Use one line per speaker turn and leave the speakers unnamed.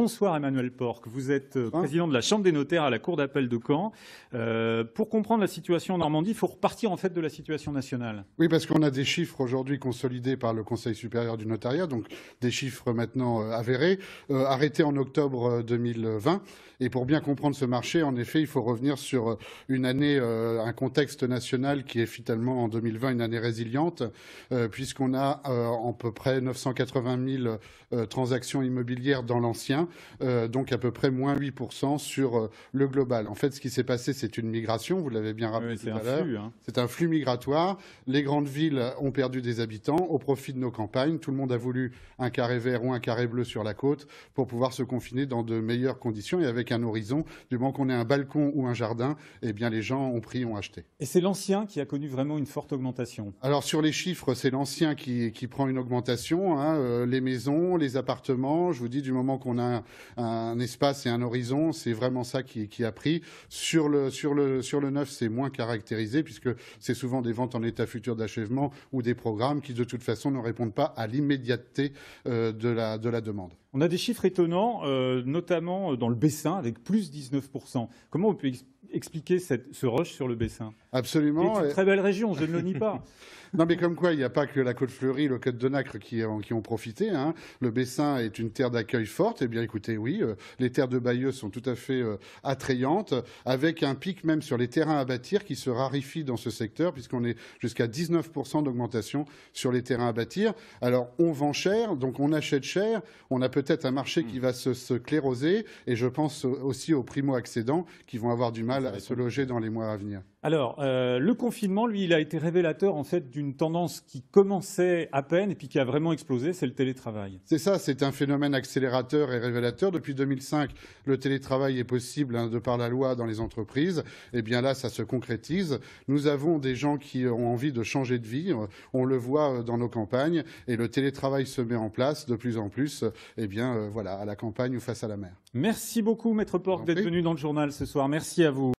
Bonsoir Emmanuel Porc, vous êtes président de la Chambre des notaires à la Cour d'appel de Caen. Pour comprendre la situation en Normandie, il faut repartir en fait de la situation nationale.
Oui, parce qu'on a des chiffres aujourd'hui consolidés par le Conseil supérieur du notariat, donc des chiffres maintenant avérés, arrêtés en octobre 2020. Et pour bien comprendre ce marché, en effet, il faut revenir sur une année, un contexte national qui est finalement en 2020 une année résiliente, puisqu'on a à peu près 980 000 transactions immobilières dans l'ancien, donc à peu près moins 8% sur le global. En fait, ce qui s'est passé, c'est une migration, vous l'avez bien rappelé tout à l'heure. C'est un flux migratoire. Les grandes villes ont perdu des habitants au profit de nos campagnes. Tout le monde a voulu un carré vert ou un carré bleu sur la côte pour pouvoir se confiner dans de meilleures conditions et avec un horizon. Du moment qu'on ait un balcon ou un jardin, eh bien les gens ont pris, ont acheté.
Et c'est l'ancien qui a connu vraiment une forte augmentation.
Alors sur les chiffres, c'est l'ancien qui prend une augmentation. Les maisons, les appartements, je vous dis, du moment qu'on a un espace et un horizon, c'est vraiment ça qui a pris. Sur le neuf, c'est moins caractérisé puisque c'est souvent des ventes en état futur d'achèvement ou des programmes qui de toute façon ne répondent pas à l'immédiateté de la demande.
On a des chiffres étonnants, notamment dans le Bessin, avec plus 19%. Comment on peut expliquer ce rush sur le Bessin?
Absolument.
C'est une très belle région, je ne le nie pas.
Non, mais comme quoi, il n'y a pas que la Côte-Fleurie, le Côte de Nacre qui ont profité. Le Bessin est une terre d'accueil forte. Eh bien, écoutez, oui, les terres de Bayeux sont tout à fait attrayantes, avec un pic même sur les terrains à bâtir qui se raréfie dans ce secteur, puisqu'on est jusqu'à 19% d'augmentation sur les terrains à bâtir. Alors, on vend cher, donc on achète cher. On a peut-être un marché qui va se cléroser, et je pense aussi aux primo-accédants qui vont avoir du mal à se loger dans les mois à venir.
Alors, le confinement, lui, il a été révélateur en fait d'une tendance qui commençait à peine et puis qui a vraiment explosé, c'est le télétravail.
C'est ça, c'est un phénomène accélérateur et révélateur. Depuis 2005, le télétravail est possible de par la loi dans les entreprises. Et bien là, ça se concrétise. Nous avons des gens qui ont envie de changer de vie. On le voit dans nos campagnes et le télétravail se met en place de plus en plus. Eh bien, voilà, à la campagne ou face à la mer.
Merci beaucoup, Maître Porc, d'être venu dans le journal ce soir. Merci à vous.